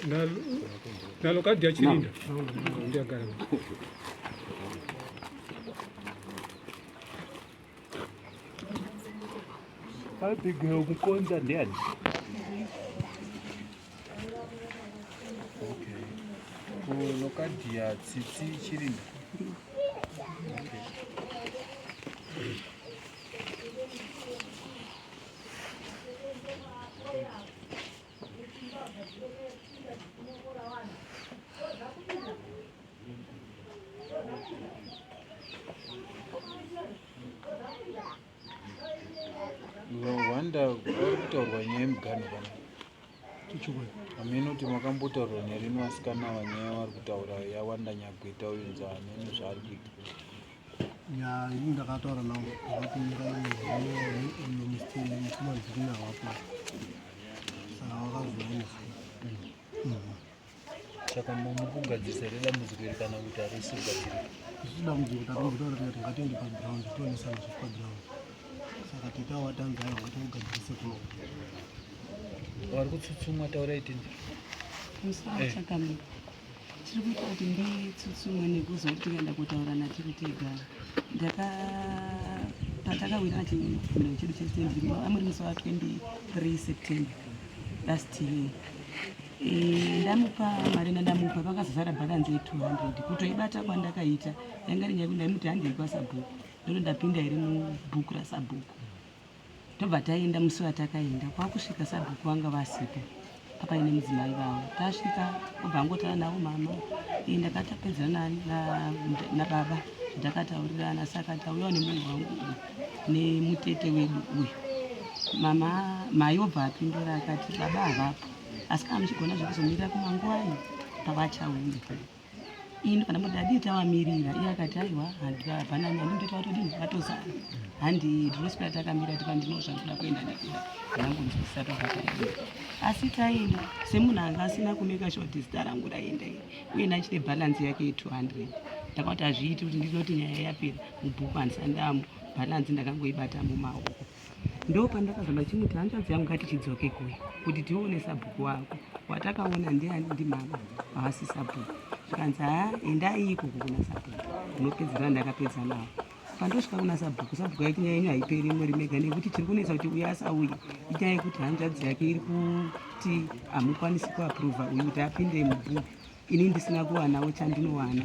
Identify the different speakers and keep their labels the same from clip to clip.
Speaker 1: nalo kadi yachilinda ndiyagara
Speaker 2: abigeo kukonza ndiani kuno kadi ya tsitsi chilinda Rwanda kutaurwa nyaya yemugano kana amene kuti makambotaurwa nyaya rino asikana vanyaya vari kutaura yawanda nyagweta uyunza amene zvaari kuita
Speaker 3: ini ndakataura navo akatumira uyo mufumanzirina wapo saka wakazoonesa
Speaker 2: saka mukugadzirisa redambudziko iri kana kuti harisi kugadzirika
Speaker 3: isu dambudziko tatombotaura tikati ngatiende paground tionesana zvepaground saka titawa tanzaya ngatimugadzirise kuno
Speaker 2: vari kutsutsumwa taurai tindi
Speaker 4: musachakamira tiri kuita kuti nditsutsumwe nekuzoti tikaenda kutaurana tiri tegara patakawira chibhiro chedu chesendiri amuri musi wa23 September last year ndamupa mari ndamupa pakazozara bhalanzi ye200 kutoibata kwandakaita yanga rinyaya kuti ndaimuti handei kwasabhuku ndono ndapinda iri mubhuku rasabhuku tobva taenda musi watakaenda kwakusvika sabhuku vanga vasipo papaine mudzimai vavo tasvika obva angotara navo mama ndakatapedzana nababa ndakataurirana saka tauyawo nemunhu wangu uyu nemutete wedu uyu mai obva apindura akati baba havapo asi kana muchigona zvekuzomirira kumangwai pavachauya ini kana kuti adii tavamirira iye akati aiwa handipana andindoita vatodini vatozara handi ndinoswera takamira tipa ndinozvakuda kuenda nekuda anangonzwisisa tobvataenda asi taenda semunhu anga asina kumeka shoti zita rangu raenda iri uye nachine bhalansi yake ye200 ndakati hazviiti kuti ndinoti nyaya yapera mubhuku handisandamo bhalansi ndakangoibata mumaoko ndo pandakazama chimuti hanzvadzi yangu ngatichidzoke kuya kuti tione sabhuku wako watakaona ndiani ndimama havasi sabhuku zvikanzi endai ikoko kuna sabhuku unopedzera ndakapedza navo pandosvika kuna sabhuku yake nyaya yenyu haiperi muri mega nekuti tiri kunetsa kuti uya asauye inyaya yekuti hanzvadzi yake iri kuti hamukwanisi kuapruvha uyu kuti apinde mubhuku ini ndisina kuwanawo chandinowana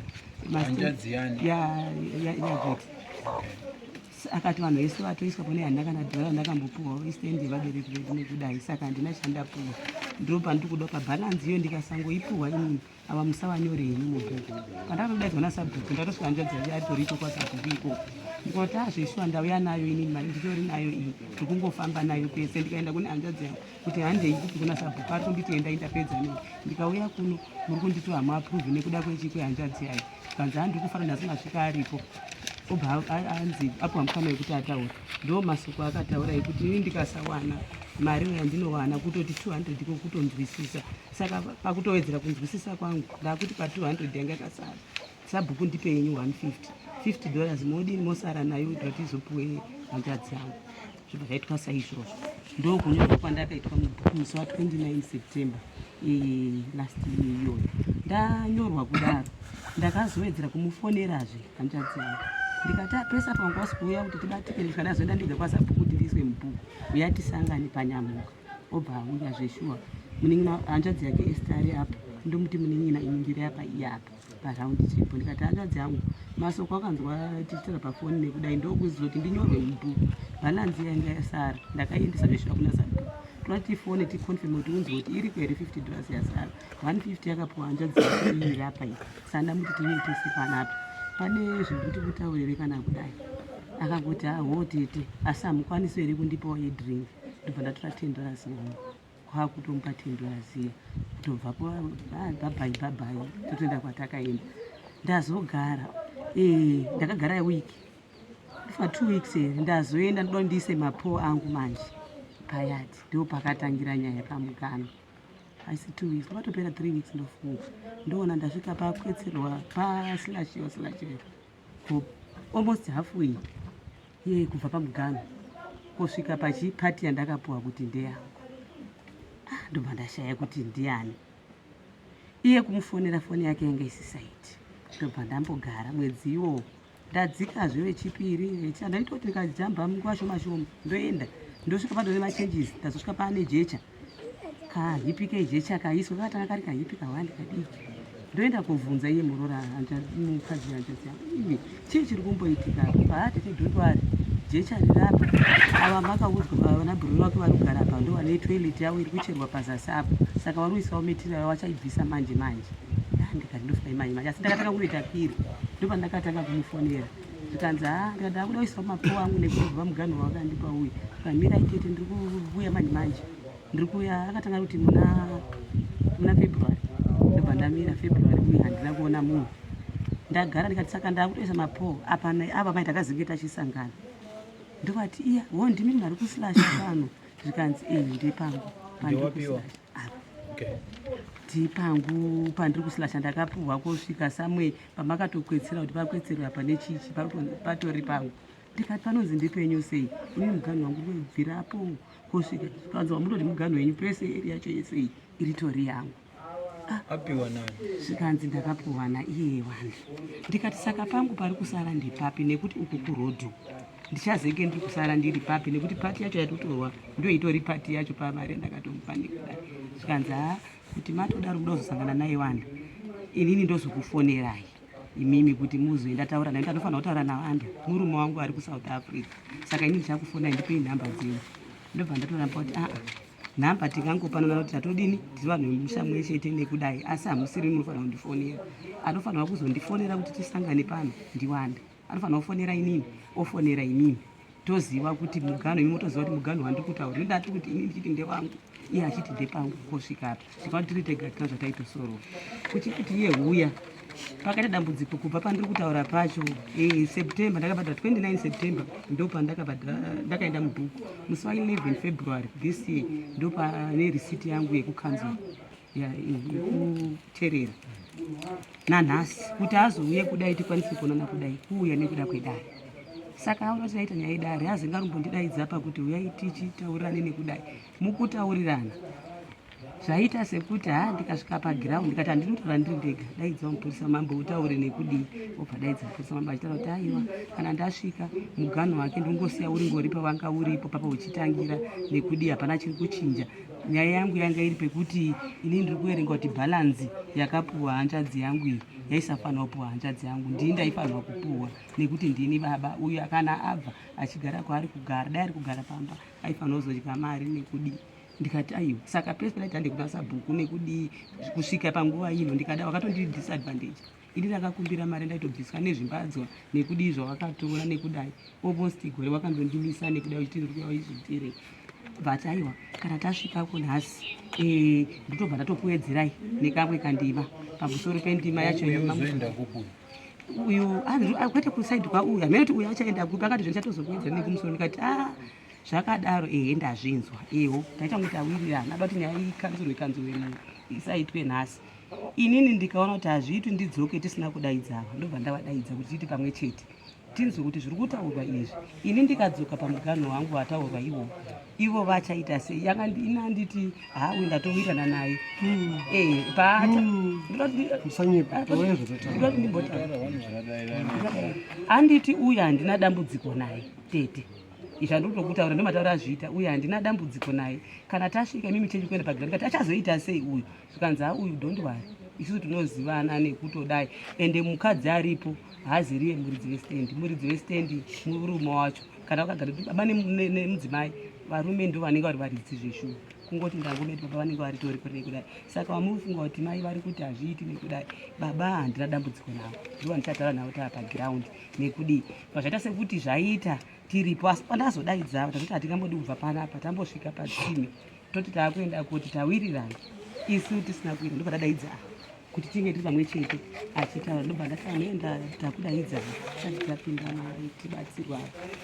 Speaker 4: yaveti akati vanhu vese vatoiswa pane handakanadhara ndakambopuhwawo istendi yevabereki vedu nekudai saka handina chandapuhwa ndo pandiri kuda pabhalanzi iyo ndikasangoipuhwa inini ava musavanyore henyu mubhuku pandakatodaidzwa nasabhuku ndatosvika hanzvadzi yake atoriko kwasabhuku ikoko ndikati zvishuwa ndauya nayo inini mari nditori nayo iyi ndikungofamba nayo pese ndikaenda kune hanzvadzi yangu kuti handei kupi kuna sabhuku ari kunditi endai ndapedza nei ndikauya kuno muri kunditi hamuapruvi nekuda kwehanzvadzi yayo kanzi handiri kufara ndasingasvika aripo obva anzi apuwa mukana wekuti ataura ndo masuku akataura ekuti ini ndikasawana mari yandinowana kutoti 200 iko kutonzwisisa saka pakutowedzera kunzwisisa kwangu ndakuti pa200 yanga yakasara sabhuku ndipe yenyu $150 modini mosara nayo kuti tizopuwe hanzvadzi yangu zvibva zvaitwa saizvozvo ndo kunyorwa kwandakaitwa mubhuku musi wa29 September last year iyoyo ndanyorwa kudaro ndakazowedzera kumufonerazve hanzvadzi yangu ndikati apesa pangu wasikuuya kuti tibatike ndikadazoenda ndiga kwasabhuku kuti ndiiswe mubhuku uya tisangane panyamuka obva auya zveshuwa munin'ina hanzvadzi yake estari apa ndomuti munin'ina iningire apa iye apa paraundi chipo ndikati hanzvadzi yangu masoko akanzwa tichitara pafoni nekudai ndokuziva kuti ndinyorwe mubhuku bhalanzi yanga yasara ndakaiendesa zveshuwa kuna sabhuku toti tifone tikonfirme kuti unzwa kuti iri kwere $50 yasara 150 yakapuwa hanzvadzi yake iri apa iyi sanda muti tiveitese panapa pane zvekuti kutaurire kana kudai akangoti tete asi hamukwanisi here kundipawo yedrink ndobva ndatora $10 yangu kwakutomupa $10 iya kutobvapo bhabhai totoenda kwatakaenda ndazogara ndakagara wiki for 2 weeks here ndazoenda ndoda ndiise mapo angu manje payati ndo pakatangira nyaya pamugano haisi 2 weeks kwatopera 3 weeks ndofunga ndoona ndasvika pakwetserwa paslashiwa almost halfway kubva pamugano kusvika pachipati yandakapuwa kuti ndeyangu ndobva ndashaya kuti ndiani iye kumufonera foni yake yanga isisaiti. Ndobva ndambogara mwedzi iwo ndadzikazve wechipiri ndaitoti ndikajamba munguva shoma shoma ndoenda ndosvika padore machenjisi ndazosvika paane jecha kahipi kejecha kaiswa kakatanga kari kahipi kawandi kadiki ndoenda kuvhunza iye murora mukadzi hanzvadzi yangu chii chiri kumboitika paatete dhondwari jecha rirapa ava makaudzwa vana bhururu vake vari kugara pa ndo vane toilet yavo iri kucherwa pazasi apo saka varuisawo metiri yavo vachaibvisa manje manje ndikati ndofika imanje manje asi ndakatanga kunoita piri ndopandakatanga kumufonera ndikanzi ndikada kuda kuisawo mapo angu nekuti kubva muganhu wakandipa uyu kamira itete ndiri kuuya manje manje ndiri kuuya akatanga kuti muna february ndobva ndamira february uyu handina kuona munhu ndagara ndikati saka ndakutoisa mapo apa mai takazenge tachisangana ndokati iya wo ndimi mari kusilasha pano ndikanzi ndepangu ndipangu pandiri kusilasha ndakapuhwa kusvika samwe pamakatokwetsera kuti pakwetserwa pane chichi patori pangu ndikati panonzi ndepenyu sei ini muganhu wangu kubvirapo kusvika panzwa mutoti muganhu wenyu pese eri yacho yesei iritori yangu
Speaker 2: apiwa nani
Speaker 4: zvikanzi ndakapuhwa naiye wani ndikati saka pangu pari kusara ndipapi nekuti uku kurodhu ndichazenge ndiri kusara ndiri papi nekuti pati yacho yatotorwa ndio itori pati yacho pamari yandakatomupa nekudai zvikanzi kuti matodaro kuda kuzosangana naye wanda inini ndozokufonerai imimi kuti muzoenda taura naye ndanofanira kutaura navanda murume wangu ari kuSouth Africa saka ini ndichakufonai ndipei nhamba dzenyu ndobva ndatoramba kuti nhamba tingangopanana kuti tatodini tiri vanhu vemusha mwe chete nekudai asi hamusiri munofanira kundifonera anofanira kuzondifonera kuti tisangane pano ndiwanda anofanira kufonera inini ofonera inini toziva kuti muganhu imi motoziva kuti muganhu wandiri kutaura ndati kuti inini ndichiti ndewangu iye achiti ndepangu kusvika apa tikati tiri tega tina zvataitosorova kuchikuti iye huya pakaita dambudziko kubva pandiri kutaura pacho september ndakabhadhara 29 september ndakaenda mubhuku musi wa 11 february this year ndopane risiti yangu yekukanzura yekuteerera nanhasi kuti azouye kudai tikwanise kuonana kudai kuuya nekuda kwedare saka aona kuti aita nyaya yedare hazingarumbondidaidza pakuti uyai tichitaurirane nekudai mukutaurirana zvaita sekuti ndikasvika pagiraundi ndikati handinotaura ndiri ndega daidzawo mupurisa mambo utaure nekudii obva daidza mupurisa mambo achitaura kuti aiwa kana ndasvika muganhu wake ndingosiya uringori pawanga uripo papa uchitangira nekudii hapana chiri kuchinja nyaya yangu yanga iri pekuti ini ndiri kuerenga kuti bhalanzi yakapuhwa hanzvadzi yangu iyi yaisafanira kupuhwa hanzvadzi yangu ndini ndaifanirwa kupuhwa nekuti ndini baba uyu kana abva achigara kwaari kugara dai ari kugara pamba aifanira kuzodya mari nekudii ndikati aiwa saka pese padaiti handikunasa bhuku nekudii kusvika panguva ino ndikada wakatondiri disadvantage ini ndakakumbira mari ndaitobviswa nezvimbadzwa nekudii zvawakatora nekudai almost gore wakandondimisa nekudai uchiti ndiri kuuya waizvitere but aiwa kana tasvikako nhasi ndotobva ndatokuwedzerai nekamwe kandima pamusoro pendima yacho uyu kwete kusaidi kwauyu hamene kuti uyu achaenda kupi akati zvendichatozokuvedzera nekumusoro ndikati zvakadaro ndazvinzwa taita kuti awirirana ada kuti nyaya ikanzurwe isaitwe nhasi inini ndikaona kuti hazviitwi ndidzoke tisina kudaidzana ndobva ndavadaidza kuti tiiti pamwe chete tinzwe kuti zviri kutaurwa izvi ini ndikadzoka pamuganhu wangu wataurwa ivo vachaita sei ina nditi uyu ndatowirirana naye handiti uyu handina dambudziko naye tete izvandikutokutaura ndomataura azviita uyu handina dambudziko naye kana tasvika imimi chechi kuenda pagiraundi kati achazoita sei uyu zvikanzi uyu dhondwari isusu tinozivana nekutodai ende mukadzi aripo haaziriye muridzi westendi murume wacho kana wakagara baba nemudzimai varume ndo vanenge vari varidzi zveshuwa kungoti ndangometi baba vanenge varitori kuri nekudai saka wamufunga kuti mai vari kuti hazviiti nekudai baba handina dambudziko navo ndivo ndichataura navo tava pagiraundi nekudii pazvaita sekuti zvaita tiripo asi pandazodaidza takuti hatingambodi kubva panapa tambosvika patsime toti taakuenda kuti tawirirana isu tisina kuenda ndobva tadaidza kuti tinge tiri pamwe chete achitaura ndobva ndasaenda takudaidzana tisati tapinda mari tibatsirwa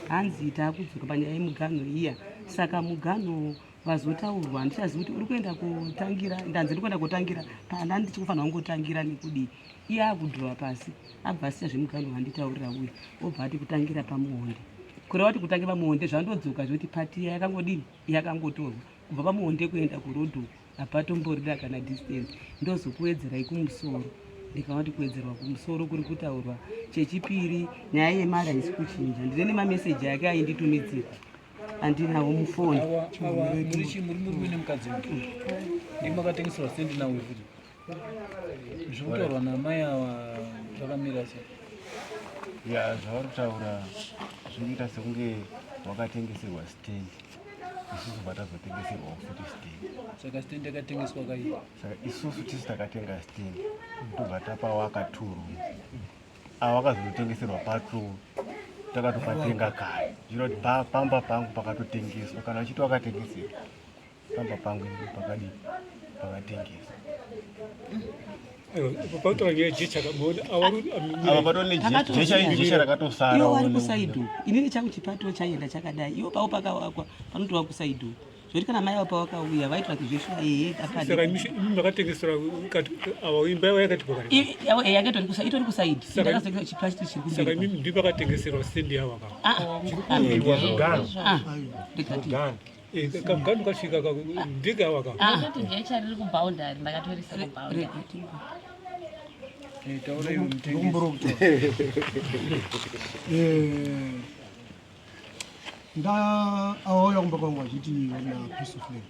Speaker 4: hanzi taakudzoka panyaya yemuganho iya saka muganho vazotaurwa ndichazivi kuti uri kuenda kutangira ndanzi iri kuenda kutangira pana ndichikufanira kungotangira nekudii iye akudhura pasi abva asiya zvemuganho wanditaurira uyu obva ati kutangira pamuonde kureva kuti kutangira pamuonde zvandodzoka zvekuti pati iya yakangodini yakangotorwa kubva pamuonde kuenda kurodho hapatomborida kana distance ndozokuwedzerai kumusoro. Ndikaona kuti kuwedzerwa kumusoro kuri kutaurwa. Chechipiri, nyaya yemari haisi kuchinja. Ndine nemameseji ake ainditumidzira andinawo mufoni.
Speaker 2: muri nemukadzi ndimakatengeserwa sendi nawe kuti zvokutaurwa namai ava zvakamira sei?
Speaker 5: Ya zvavari kutaura zvinoita sekunge wakatengeserwa stendi, isusu patazotengeserwa futi stendi.
Speaker 2: Saka stendi yakatengeswa kai?
Speaker 5: Saka isusu tisi takatenga stendi tobva tapawaka 2 rooms. Awakazotengeserwa patro takatopatenga kare. Zvino kuti pamba pangu pakatotengeswa, kana uchiti wakatengeserwa pamba pangu pakadi pakatengeswa.
Speaker 1: Papatora nyaya jecha kabona awaru
Speaker 5: Ava patone jecha rakatosara.
Speaker 4: Iwo vari kusaidhu. Inini changu chipato chaienda chakadai. Iwo pawo pakawakwa panotova kusaidhu. Zvoti kana mai vapa vakauya vaitwa kuzveshuwa
Speaker 1: saka imi makatengesera kati awa imba yavo yakati pakati
Speaker 4: itori kusaidhi.
Speaker 1: Saka imi ndipo makatengeserwa stendi yavo kamuganu kasvika ndege ava
Speaker 6: kuti jecha riri kuboundary ndakatorisa kuboundary.
Speaker 2: Taura iwe mutengesi.
Speaker 3: Auya kumba kwangu achiti na piece of land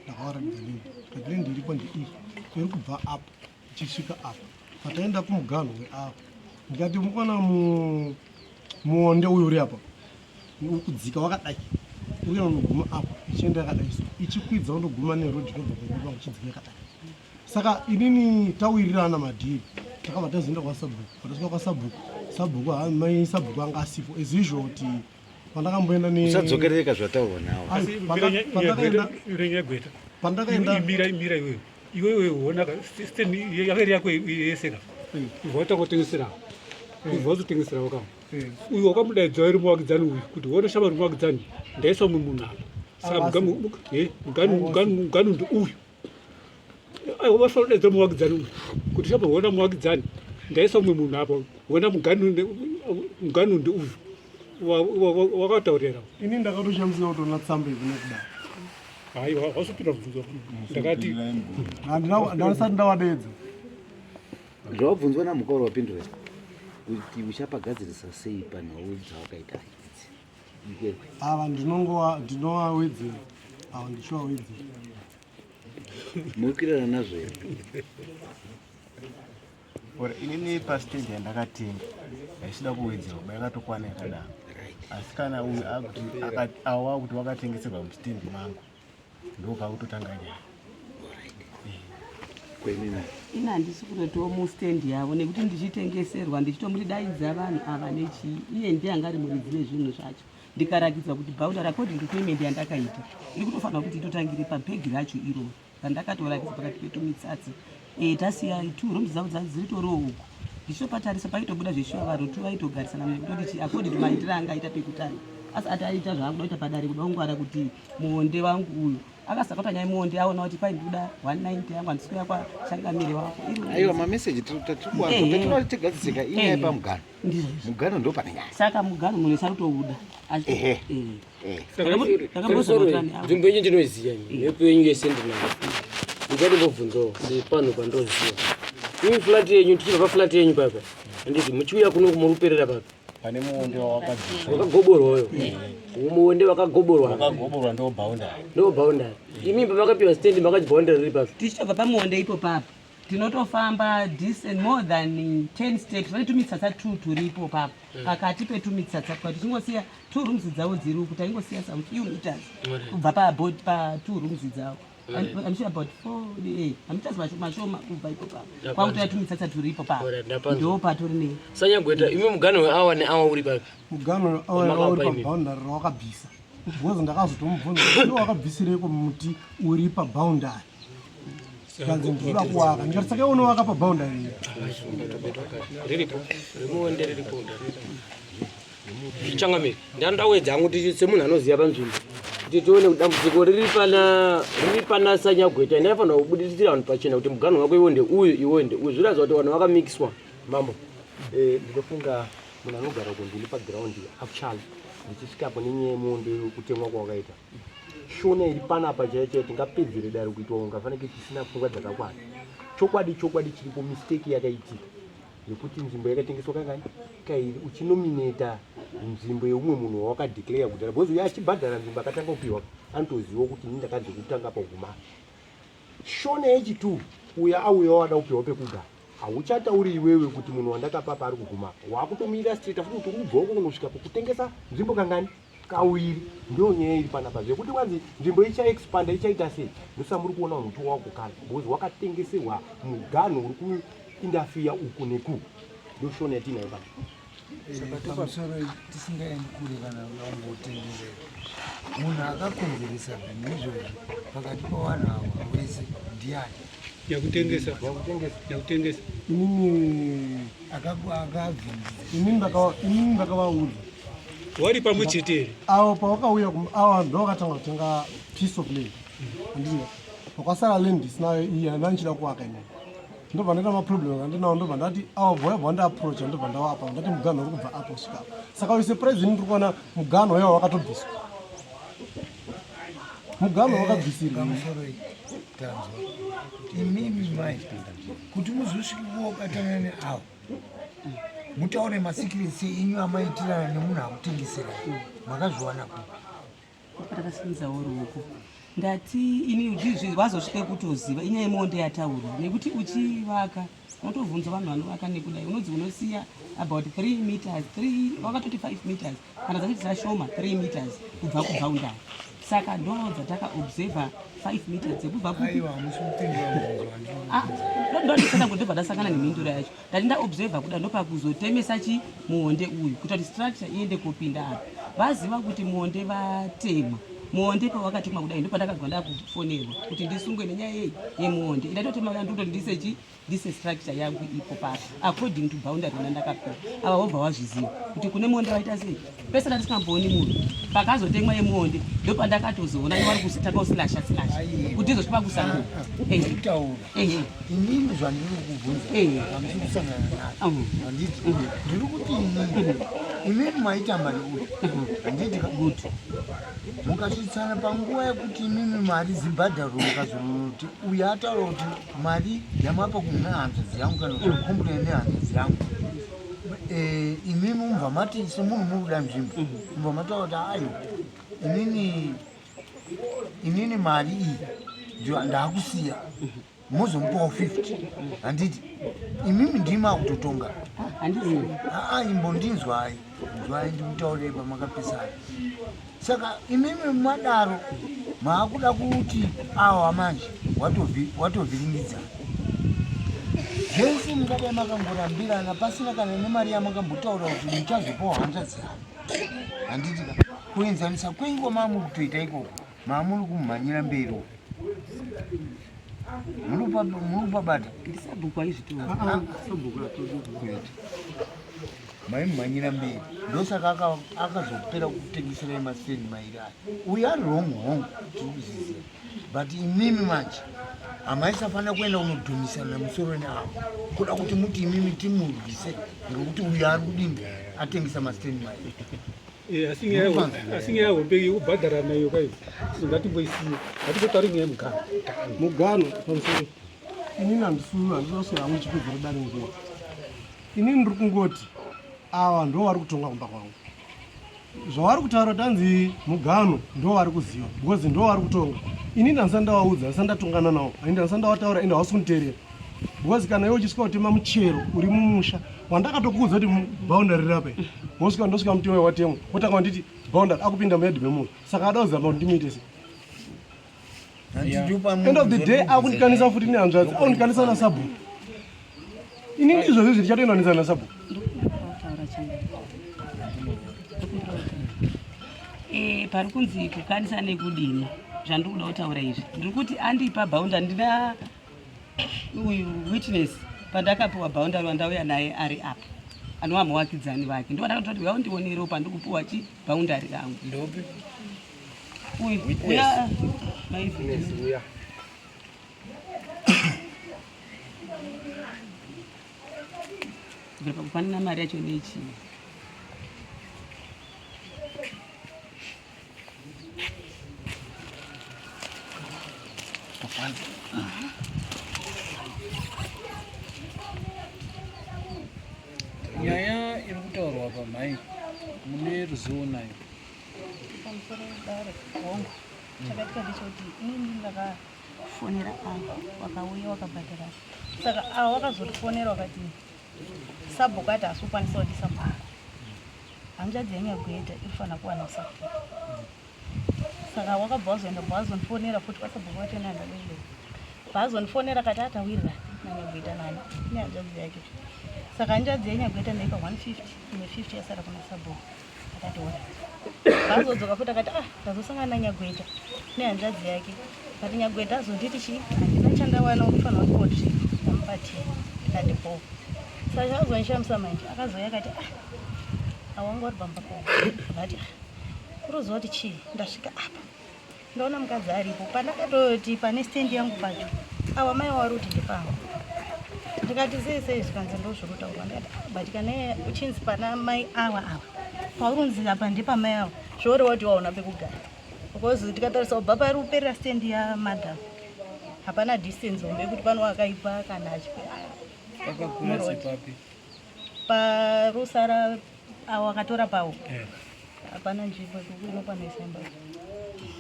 Speaker 3: ndakawaratidza land but land iripo ndeiri iri kubva apa ichisvika apa pataenda kumuganho weapa ndikati mukana muonde uyu uri apa ukudzika wakadai uye unoguma apa ichienda yakadai so ichikwidza undoguma nerodhi inobva pakuba uchidzika yakadai. Saka inini tawirirana madhiri takabva tazoenda kwasabhuku patasvika kwasabhuku sabhuku mai sabhuku anga asipo as usual kuti pandakamboenda
Speaker 5: usadzokereka zvataurwa nawo
Speaker 1: pandakaenda mira iwewe uona stendi yakari yako yeseka vatangotengesera vazotengesera wakao uyu wakamudaidza iri muwakidzani uyu kuti uona shamba ri muwakidzani ndaisa umwe munhu apa saka muganu ndi uyu vafanira kudaidza muwakidzani uyu kuti shamba uona muwakidzani ndaisa umwe munhu apa uona muganu ndi uyu wakataurira.
Speaker 3: Ini ndakatoshamisa kutona tsamba ivine kudai.
Speaker 1: Haiwa wasupira kubvunzwa ndakati
Speaker 3: ndisati ndawadedza.
Speaker 7: Ndawabvunzwa namukuru wapindura kuti uchapagadzirisa sei panhau dzawakaita idzi.
Speaker 3: Ava ndinowawedzera. Ava ndichiwawedzera.
Speaker 7: Mukwirana nazvo here?
Speaker 5: Inini pastendi yandakatenga haisida kuwedzerwa kuba yakatokwana yakadaro. Asi kana uyu awa kuti wakatengeserwa mustendi mangu ndokakutotanga nyaya.
Speaker 4: Ina handisi kutotiwo mustendi yavo nekuti ndichitengeserwa ndichitomudaidza vanhu ava nechii iye ndiye angari muridzi nezvinhu zvacho ndikarakidza kuti boundary according to payment yandakaita iri kutofanira kuti itotangire pabhegi racho iro randakatorakidza pakati petumitsatsi tasiya 2 rooms dzavo dziritoriwo uku ndichitopatarisa paitobuda zveshuwa vanhu 2 vaitogarisana nekutoti according to maitiro anga aita pekutanga asi ataita zvaakuda kuita padare kuda kungwara kuti muonde wangu uyu akasaka kuti nyaya muonde aona kuti painduda 190 yangu handiswera kwachangamiri wako
Speaker 7: aiwa mameseji tatinoda tigadzisika inyaya pamugano mugano ndo pane nyaya
Speaker 4: saka mugano munhu esarutouda
Speaker 8: nzvimbo inyi ndinoiziva nepo yenyu yesendinayo ndikatimbobvunzawo ndipano pandoziva imi flati yenyu tichibva paflati yenyu papa handiti muchiuya kuno kumuruperera papa
Speaker 5: pane muonde
Speaker 8: wakagoborwayo muonde wakagoborwa ndoboundary imi pamakapiwa stendi makachi boundary riri papi
Speaker 4: tichitobva pamuonde ipo papo tinotofamba more than 10 steps pane tumitsatsa 2 turipo papo pakati petumitsatsa kwa tichingosiya 2 rooms dzavo dziri uku taingosiya some few meters kubva pa 2 rooms dzavo I'm sure about 4 amitasi mashoma kubva ipo papo kwakutoya tumitsatsa turipo papo ndo patori ne
Speaker 8: sanyagweta imi mugano weawa neawa uri papi
Speaker 3: mugano awa uri paboundary rawakabvisa because ndakazotomubvunza iwo wakabvisireko muti uri paboundary kanzi ndikuda kuwaka ndikati saka unowaka paboundary
Speaker 8: riripo rimuonde riripo zvichangamiri ndandawedza hangu tichi semunhu anoziva panzvimbo kuti tione kuti dambudziko riri pana sanyagweta ndaifanira kubudisira vanhu pachena kuti mugano wako iwo ndeuyu iwo ndeuyu zviratidza kuti vanhu vakamikiswa mambo ndinofunga munhu anogara uko ndiri pagiraundi akuchala ndichisvikapo nenyaya yemuonde kutemwa kwawakaita shona iri panapa chaicho tingapedzere dare kuitwa ungafanike tisina pfungwa dzakakwana. Chokwadi chiripo mistake yakaitika yekuti nzvimbo yakatengeswa kangani kairi uchinomineta nzvimbo yeumwe munhu wakadeclare kudhara because uyo achibhadhara nzvimbo akatanga kupiwa anotoziva kuti ini ndakadze kutanga paguma. Shona yechitu uya auya wada kupiwa pekugara hauchatauri iwewe kuti munhu wandakapa pari kuguma wakutomira straight afuti kuti ubvawo kunosvika pokutengesa nzvimbo kangani kawiri. Ndio nyaya iri panapa zvekuti kwanzi nzvimbo ichaexpanda ichaita sei ndosamuri kuona muti wakukana because wakatengeserwa muganhu uri kuindafia uku neku. Ndio shona yatinayo pano.
Speaker 9: Pamusoro tisingaendi kure kana ungotenderera munhu akakonzeresa zvinhu izvozvi pakati pavanhu ava wese ndiani?
Speaker 1: Yakutengesa.
Speaker 3: Inini ndakavaudza
Speaker 1: Wari pamwe chete here.
Speaker 3: avo pavakauya ava ndo vakatanga kutenga piece of land andina pakasara land isinayo iyi handina ndichida kuvaka inini ndobva ndaita maproblem andinawo ndobva ndati ava bva ndaapproacha ndobva ndavapa ndati muganho uri kubva apo kusvika apo saka ise president ndiri kuona muganho yavo wakatobviswa muganho wakabvisirwa
Speaker 9: Pamusoro tanzwa imimi mai kuti muzosvikawo katana neavo mutaure masikirisi enyu amaitirana nemunhu akutengesera makazviwana kupi?
Speaker 4: Patakasimudzawo ruoko ndati ini izvi wazosvike kutoziva inyaya yemonde yataurwa nekuti uchivaka unotobvunza vanhu vanovaka nekudai unodzi unosiya about 3 meters wakatoti 5 meters kana dzakati dzashoma 3 meters kubva kubvaundari. Saka ndo dzatakaobserva 5 meters dzekubva ndodisana kundobva ndasangana nemhinduro yacho ndati ndaobserva kuda ndopakuzotemesa muonde uyu kuita kuti structure iende kopinda apa vaziva kuti muonde vatema muonde pawakatemwa kudai ndopandakabva ndakufonerwa kuti ndisungwe nenyaya yemuonde ndatotema ndototi ndise structure yangu ipo papa according to boundary yandakapiwa ava wobva wazviziva kuti kune muonde waita sei pese ndatisingamboni munhu pakazotemwa yemuonde ndopandakatozoona ivari kusitaka usilasha kuti izosvika kusango
Speaker 9: kutaura inini zvandiri kukubvunza pamusoro kusangana nazo handiti ndiri kuti imimi maita mari uyu handiti kuti mukasvitsana panguva yekuti imimi mari dzibhadharo mukazonoti uyu ataura kuti mari yamapa kuna hanzvadzi yangu kana kukombura nehanzvadzi yangu imimi mubva mati semunhu muruda nzvimbo mubva mataura kuti ayo inini mari iyi ndaakusiya mozomupawo 50 handiti imimi ndima kutotonga imbondinzwai ndikutaurei pamakapesana saka imimi madaro maakuda kuti awa manje watovhiringidza zvese mungadai makangorambirana pasina kana nemari yamakambotaura kuti muchazopawo hanzvadzi yangu handiti kuenzanisa kwenguva maamuri kutoita ikoko maamuri kumhanyira mberi munopabata
Speaker 4: ndisabhukwa izvitoro
Speaker 9: maimhanyira mberi ndosaka akazopera kutengeserai maseni mairi ayo uyu ari hongu tiri kuzizira but imimi manje hamaisafanira kuenda kunodhumisana musoro neavo kuda kuti muti imimi timurwise ngekuti uyu ari kudini atengesa maseni mairi
Speaker 1: asi nyaya hombe yekubhadhara nayo kaivo ngatimboisiya ngatimbotari nyaya
Speaker 3: mugano pamusoro inini handisoswera hamwe chipedzero dare nguva inini ndiri kungoti ava ndo vari kutonga kumba kwangu zvavari kutaura tanzi mugano ndo vari kuziva because ndo vari kutonga inini handisa ndavaudza handisa ndatongana navo ende handisa ndavataura ende hausi kuniteerera because kana iwe uchisvika kutema muchero uri mumusha wandakatokuudza kuti bhaundari rape wosvika ndosvika muti watemwa wotanga wanditi bhaundari akupinda muyadhi memunhu saka ada kuzama kuti ndimiite sei end of the day akundikanisa futi nehanzvadzi akundikanisa nasabhuku inini izvozvi zvichatoendanisa nasabhuku
Speaker 4: pari kunzi kukanisa nekudini zvandiri kuda kutaura izvi ndiri kuti andipa bhaundari ndina uyu witness pandakapiwa bhaundari wandauya naye ari apa anova muvakidzani vake ndo vandakatoti vaundionerewo pandikupiwa bhaundari rangu
Speaker 9: ndopi
Speaker 4: uya pakufanana mari yacho nechii
Speaker 2: kutaurwa pamhai mune ruzivo nayo
Speaker 10: pamusoro dare hongu chakaitika ndechekuti inini ndakafonera avo wakauya wakabhadhara saka avo wakazotifonera wakati sabhokati hasi ukwanisa kudisa mhako hanzvadzi yanyagweta irifanira kuwana usapoti saka wakabva wazoenda bvazonifonera futi kwasabhokati nehanzvadzi bvazonifonera kati atawirira nanyagweta nani nehanzvadzi yake saka hanzvadzi yanyagweta ndaipa 150 imwe 50 yasara kuna sabhoko akati ora bazodzoka futi akati ndazosangana nanyagweta nehanzvadzi yake kati nyagweta azonditi chii handina chandawana unofanira kuti ndamubatia ndikatipo saka azondishamisa manje akazoya akati awanga uri pamba akati uroziva kuti chii ndasvika apa ndaona mukadzi aripo pandakatoti pane stendi yangu pacho ava mai wari kuti ndipangu ndikati sei zvikanzi ndozvirutaurwa ndikati but kana uchinzi pana mai ava paurunzi apa ndipamai ava zvoreva kuti waona pekugara because tikatarisa kubva pari kuperera stendi yamadhamu hapana distance hombe kuti pano wakaipa kana
Speaker 2: pakakurasepapi
Speaker 10: parusara avo wakatora pavo hapana nzvimbo inokwanaisemba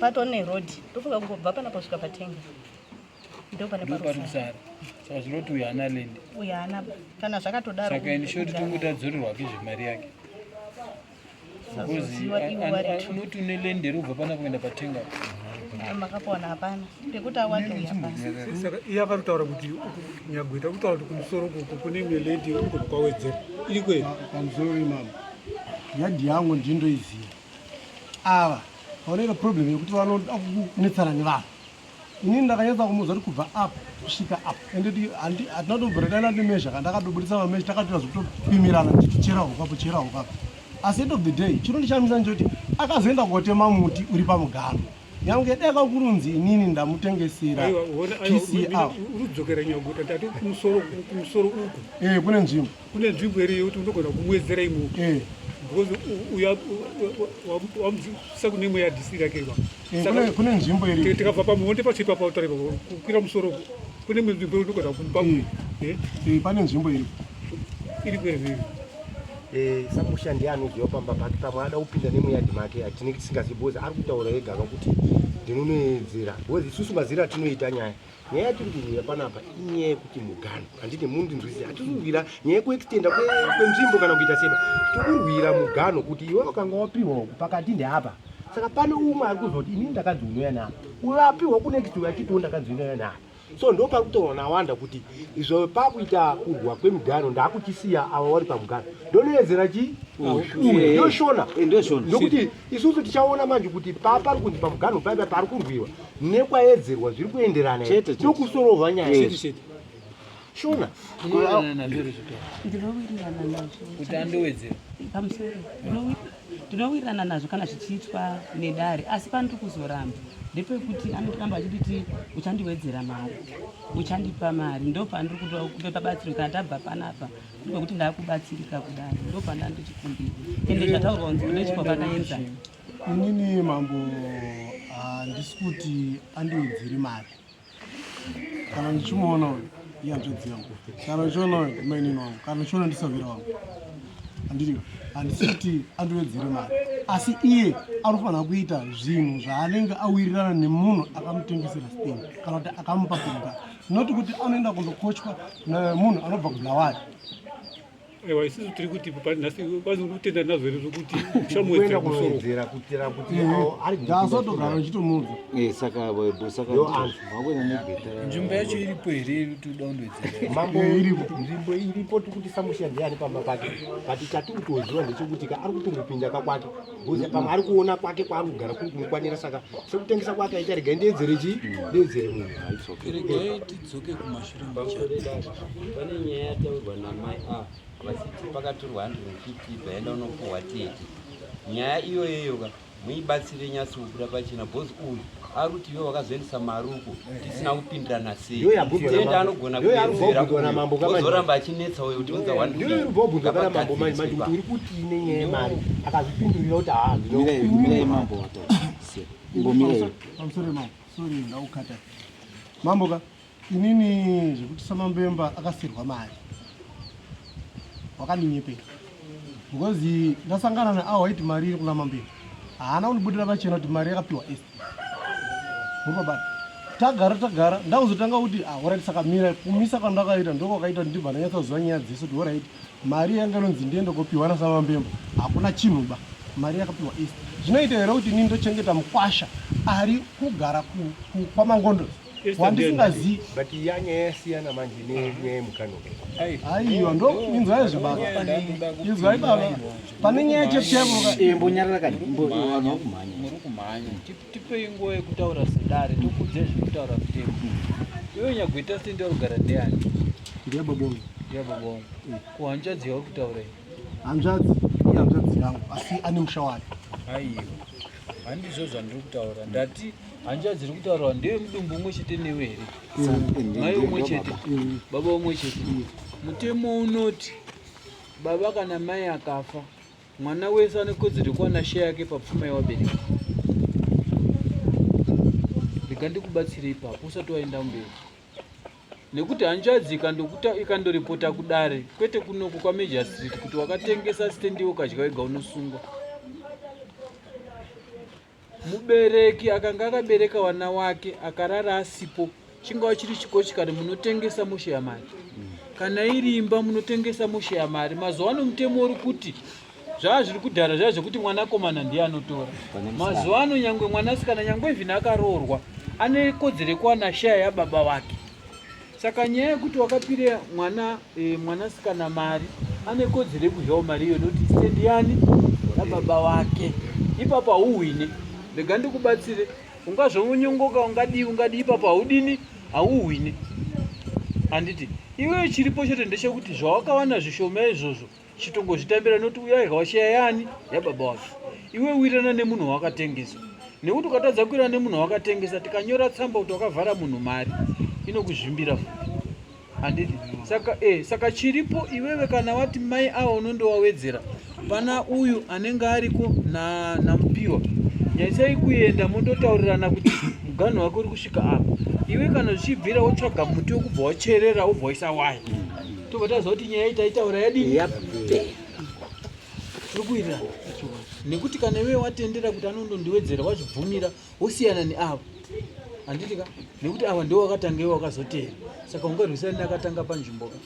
Speaker 10: patone road tofunga kungobva pana pasvika patenga ndo pane parusara
Speaker 2: saka zvinoti uyu haana lendi
Speaker 10: uyu haana kana zvakatodaro
Speaker 2: saka ini shoti tongotadzorerwake zvemari yake unoti une lendi eri kubva pana kuenda patenga
Speaker 10: makapawana hapana pekuti awati
Speaker 1: saka iye akatotaura kuti nyagweta kutaura kuti kumusoro kune imwe lendi kwawedzera iri kwei
Speaker 3: pamusoro imama yadhi yangu ndindoiziva ava vaoneka problem yekuti vanoda kunetsana nevanhu inini ndakanyatsa kumuudza kuti kubva apa kusvika apa ende hatina tobhuredana nemezha kandakatobudisa mamezha takatoita zvokutopimirana tichera hukapo chera hukapo asi end of the day chinondishamisa ndechoti akazoenda kotema muti uri pamugano yange deka kurunzi inini ndamutengesera
Speaker 1: urudzokera nyagweta ndati kumusoro uku
Speaker 3: kune
Speaker 1: nzvimbo iri yekuti unogona kumwedzera imoko because wamusisa kune imwe yadhisira keiva
Speaker 3: kune nzvimbo iri
Speaker 1: tikabva pamuonde pachipa pautaraiva kukwira musoro kune imwe nzvimbo iri unogona kumupa
Speaker 3: pane nzvimbo iri
Speaker 1: iri kwezviri
Speaker 7: samusha ndiye anoziva pamba pake pamwe ada kupinda nemuyadhi make atinenge tisingazibozi ari kutaura ega kakuti ndinonoedzera because isusu mazira atinoita nyaya yatiri kurwira panapa inyaya yekuti mugano handiti mundu ndwisi hatiri kurwira nyaya yekuextenda kwenzvimbo kana kuita seba tikurwira mugano kuti iwe wakanga wapiwa pakati ndeapa saka pane umwe ari kuzoti inini ndakadzi unoya napa uyapiwa kunext achitiwo ndakadzi unoya napa so ndo pari kutaura nawanda kuti izvo pakuita kurwa kwemugano ndakuchisiya ava wari pamugano ndonoedzera chi ndoshona ndokuti isusu tichaona manje kuti pari kunzi pamugano paipa pari kurwiwa nekwaedzerwa zviri kuenderana nokusorovha nyaya shona
Speaker 2: kuti andowedzera
Speaker 4: pamusoro ndinowirirana nazvo kana zvichiitwa nedare asi pandiri kuzoramba ndepekuti anotoramba achititi uchandiwedzera mari uchandipa mari ndo pandiri kupe pabatsiro kana tabva panapa ndipekuti ndakubatsirika kudare ndo pandandichikumbira ende zvataurwa kunzi ndechikwa pakaenzana
Speaker 3: inini mambo handisi kuti andiwedzeri mari kana ndichimuona uyu iye hanzvadzi yangu kana ndichiona uyu mainini wangu kana ndichiona ndisavira wangu handisi kuti andiwedzere mari asi iye anofanira kuita zvinhu zvaanenge awirirana nemunhu akamutengesera stendi kana kuti akamupa pemugano noti kuti anoenda kundokochwa nemunhu anobva kubhulawari
Speaker 1: aiwa isusu tiri kuti nhasi kutenda nazvo iri zvokuti uchamuwedzera
Speaker 7: kuwedzera kuitira kuti
Speaker 3: ndaasotogara ndichitomuudza
Speaker 2: nzvimbo yacho iripo here toda kundowedzera
Speaker 7: mambo nzvimbo iripo tikuti samusha ndiani pamba pake but chatiri kutoziva ndechekuti ari kutongopinda kakwake bcause pamwe ari kuona kwake kwaari kugara kuri kumukwanira saka sekutengesa kwake aita regai ndiedzere chi ndiedzere munhu
Speaker 2: regai tidzoke kumashure
Speaker 11: pane nyaya yataurwa namai vasiti pakatorwa 150 bvaenda unopuhwa 30 nyaya iyoyeyo muibatsire nyatso kubuda pachena bhozi uyu ari kuti iwe wakazoendesa mari uko tisina kupindirana sei tienda anogona kuedzeraozoramba achinetsa uyo kuti unza
Speaker 7: 150 uri kuti ine nyaya yemari akazvipindurira kuti
Speaker 3: mirai mambo sorry ndaukata mambo inini zvekuti samambemba akasirwa mari wakaninyepera because ndasangana naavo aiti mari iri kuna mambeni haana kundibudira pachena kuti mari yakapiwa est murikobata tagara ndakuzotanga kuti orit saka mira kumisa kwandakaita ndokwakaita ndibva ndanyatsaziva nyaya dzese kuti orit mari yanga inonzi ndiende kopiwa nasamambembo hakuna chinhu ba mari yakapiwa est zvinoita here kuti ini ndochengeta mukwasha ari kugara kwamangondo wandisingazivi
Speaker 7: but yanyaya yasiyana manje nenyaya yemukano
Speaker 3: aiwa ndo inzwai zvibaba inzwai baba pane nyaya
Speaker 2: muri kumhanya tipei nguva yekutaura sedare tokudze zvekutaura mutemo iwe nyagweta sende rugara ndeani
Speaker 3: ndiyababongo
Speaker 2: kuhanzvadzi yauri kutaurai
Speaker 3: hanzvadzi ihanzvadzi yangu asi ane musha wake
Speaker 2: aiwa handizvo zvandiri kutaura ndati hanzvadzi iri kutaurwa ndeye mudumbu umwe chete newe here mai umwe chete baba umwe chete mutemo unoti baba kana mai akafa mwana wese ane kodzero kuwana sheya yake papfuma yawabereka rega ndikubatsire ipapo usati waenda mberi nekuti hanzvadzi ikandoripota kudare kwete kunoku kwamajor street kuti wakatengesa stendi ukadya wega unosungwa mubereki akanga akabereka wana wake akarara asipo chingava chiri chikochikari munotengesa mushe yamari kana iri imba munotengesa mushe yamari mazuva ano mutemo uri kuti zvava zviri kudhara zvava zvekuti mwana komana ndiye anotora mazuva ano nyangwe mwanasikana nyangwe evhina akaroorwa ane kodzero yekuwana sheya yababa wake saka nyaya yekuti wakapire mwanasikana mari ane kodzero yekudyawo mari iyo nokuti stendi yani yababa wake ipapo hauhwine rega ndikubatsire ungazvonyongoka ungadi ipapo haudini hauhwine handiti iwe chiripo chote ndechekuti zvawakawana zvishoma izvozvo chitongozvitambira nokuti uyairwa sheya yani yababa wake iwe wirana nemunhu wakatengesa nekuti ukatadza kuirana nemunhu wakatengesa tikanyora tsamba kuti wakavhara munhu mari inokuzvimbira handiti saka chiripo iwewe kana wati mai avo unondowawedzera pana uyu anenge ariko namupiwa nyaisai kuenda mondotaurirana kuti muganho wake uri kusvika apa iwe kana zvichibvira wotsvaga muti wokubva wacherera wobva waisa waya tobva taziva kuti nyaya itaitaura yadini tiri kuirana nekuti kana iwe watendera kuti anondondiwedzera wazvibvumira wosiyana neavo handitika nekuti ava ndo wakatanga iwe wakazoteera saka ungarwisana neakatanga panzvimboka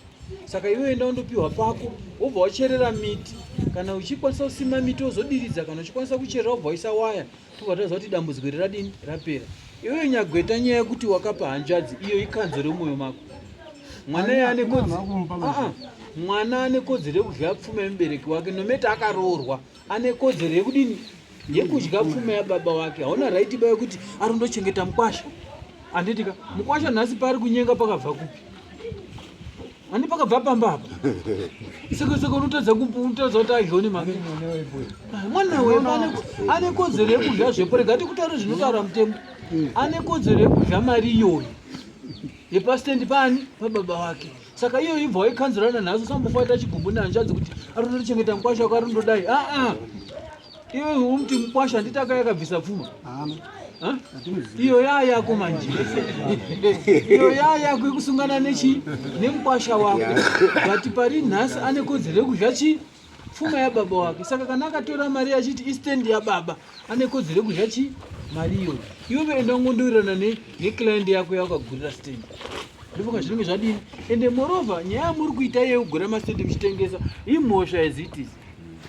Speaker 2: saka iwe enda undopiwa pako wobva wacherera miti kana uchikwanisa kusima miti wozodiridza kana uchikwanisa kucherera wobva waisa waya tobva taziva kuti dambudziko iri radini rapera iwe nyagweta nyaya yekuti wakapa hanzvadzi iyo ikanzo remwoyo mako mwana ane kodzero yekudya pfuma yemubereki wake nometa akaroorwa ane kodzero yekudini yekudya pfuma yababa wake hauna raiti ba yekuti arondochengeta mukwasha handitika mukwasha nhasi pari kunyenga pakabva kupi handi pakabva pambapa seko unotadza kuti agioni make mwana wewe ane kodzero yekudya zvepo rega tikutaura zvinotaura mutemo ane kodzero yekudya mari iyoyo yepastendi pani pababa wake saka iyo ibva waikanzurana nazo sambofaita chigumbu nehanzvadzi kuti arondochengeta mukwasha wake arondodai iwe umuti mukwasha handiti akayakabvisa pfuma iyo yayako manje iyo yayako yekusungana nemukwasha wako but pari nhasi ane kodzero yekudya chi pfuma yababa wake saka kana akatora mari achiti istendi yababa ane kodzero yekudya chi mari iyoyo iwe enda ngondoirana neclient yako yakagurira stendi ndofunga zvinenge zvadini ende moreover nyaya muri kuita yekugura mastendi muchitengesa imhosva yezitisi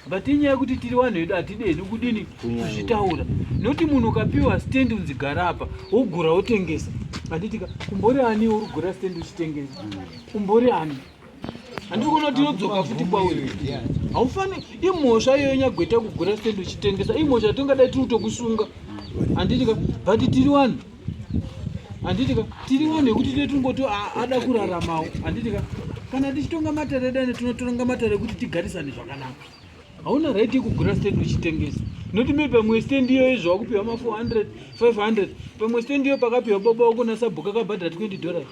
Speaker 2: but inyaya yekuti tiri vanhu vedu hatideni kudini kuzvitaura nekuti munhu ukapiwa stendi unzi gara apa wogura wotengesa handitika kumbori ani uri kugura stendi uchitengesa kumbori ani handiri kuona kuti inodzoka futi kwauri haufani imhosva iyoyo nyagweta kugura stendi uchitengesa imhosva tongadai tiri kutokusunga handitika but tiri vanhu handitika tiri vanhu yekuti tetungoti ada kuraramawo handitika kana tichitonga matare dani tinotonga matare ekuti tigarisane zvakanaka hauna right yekugura stendi uchitengesa noti me pamwe stendi iyoyo zvawakupiwa ma400 500 pamwe stendi iyo pakapiwa baba wako nasabhuka kabhadhara $20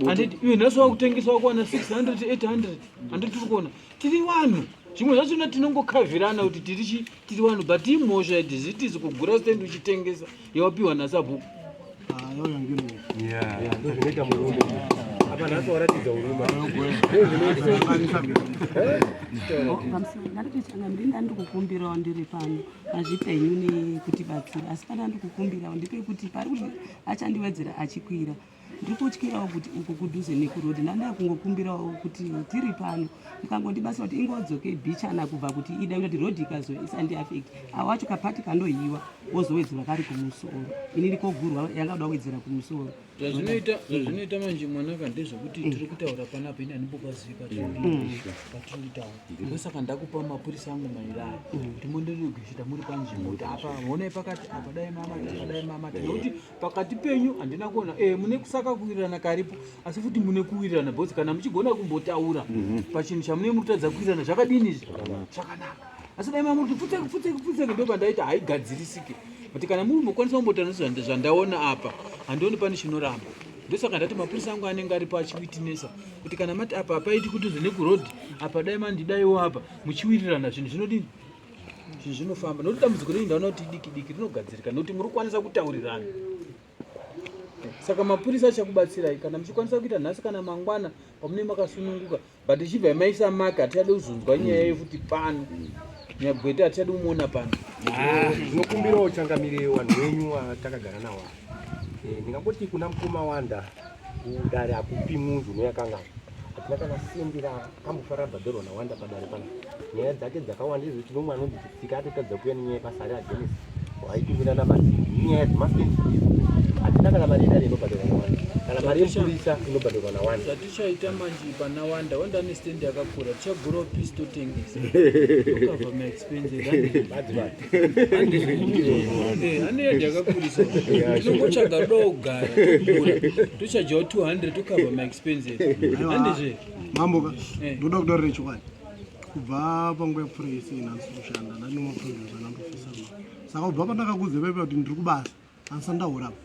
Speaker 2: handiti iwe nhasi wakutengesa wakuwana 600 800 handiti tiri kuona tiri vanhu zvimwe zvachona tinongokavhirana kuti tiri vanhu but imhosva yedhizitisi kugura stendi uchitengesa yawapiwa nasabhuku
Speaker 3: yauya ngeno
Speaker 7: ndozvinoita murume apa nhasi waratidza uruma
Speaker 4: ndarikuchanga ndinda ndikukumbirawo ndiri pano azvipenyu nekutibatsira asi pana ndikukumbirawo ndipe kuti pari kuti achandiwedzera achikwira ndiri kutyirawo kuti uko kudhuze nekurodhi ndandaya kungokumbirawo kuti tiri pano ukangondibatsira kuti ingodzoke bhichana kubva kuti ida kuti rodhi ikazoisandiafekti awacho kapati kandohiwa wozowedzera kari kumusoro ini rikogurwa yangada wedzera kumusoro
Speaker 2: zvazvinoita manje mwanaka ndezvekuti tiri kutaura panapa ini handimbopazivi patinoitawo ndosaka ndakupa mapurisa angu mairaya kuti mondiregeshita muri panzvimbo kuti apa honai pakati apa dai mama nekuti pakati penyu handina kuona mune kusaka kuwirirana karipo asi futi mune kuwirirana bhozi kana muchigona kumbotaura pachinhu chamune murikutadza kuwirirana zvakadini zvakanaka asi dai mamuri kuti pfutseke ndopandaiti haigadzirisike kuti kana muri mukwanisa kumbotaura zvandaona apa handioni pane chinoramba ndosaka ndati mapurisa angu anenge ari pachiwitinesa kuti kana mati apa apaiti kuti zvenekurodhi apa dai mandidaiwo apa muchiwirirana zvinhu zvinodini zvinhu zvinofamba nokuti dambudziko rei ndaona kuti diki rinogadzirika nokuti muri kukwanisa kutaurirana saka mapurisa achakubatsirai kana muchikwanisa kuita nhasi kana mangwana pamune makasununguka but ichibva maisa maki hatichade kuzonzwa nyaya yefuti pano nyagwete hatichade kumuona pano
Speaker 7: ndinokumbirawo changamirire vanhu venyu vatakagara nawo ndingangoti kuna mukoma wanda kudare hakupi munhu unoyakanga hatina kana sembira kambofara bhadhoro nawanda padare pana nyaya dzake dzakawanda izvo tinomwe anonditsika atotadza kuuya nenyaya yebasa readenisi waipindirana nyaya dzemasensi hatina kana mari yedare inobhadhorwa nawanda kana mari yemupurisa inobhadhorwa nawanda
Speaker 2: zvatichaita manje pana wanda ane stendi yakakura tichagurawo pisi totengesa ukabva maexpenses ane yadhi yakakurisa inongotsvaga rudawo kugara tokura tochajawo 200 tokabva maexpenses handizve
Speaker 3: mamboka ndoda kutaurire chokwadi kubva panguva yepuresi inhansi kushanda ndandinomaprodusa nandofisama saka kubva pandakakudze pepe kuti ndiri kubasa handisandaurapa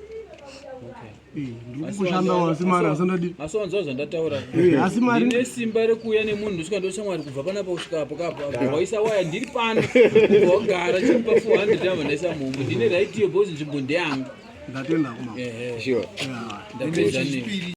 Speaker 3: ndiri kushanda asi mari hasandadi
Speaker 2: masowanzawo zvandataura
Speaker 3: asi mari
Speaker 2: ndine simba rekuuya nemunhu ndosvika ndoshamwari kubva panapa kusvika apo kapo waisa waya ndiri pano wagara chimupa 400 amandaisa mhombo ndine raiti yebhozi nzvimbo ndeyangu
Speaker 3: ndatenda kuma
Speaker 2: ndapedza nemi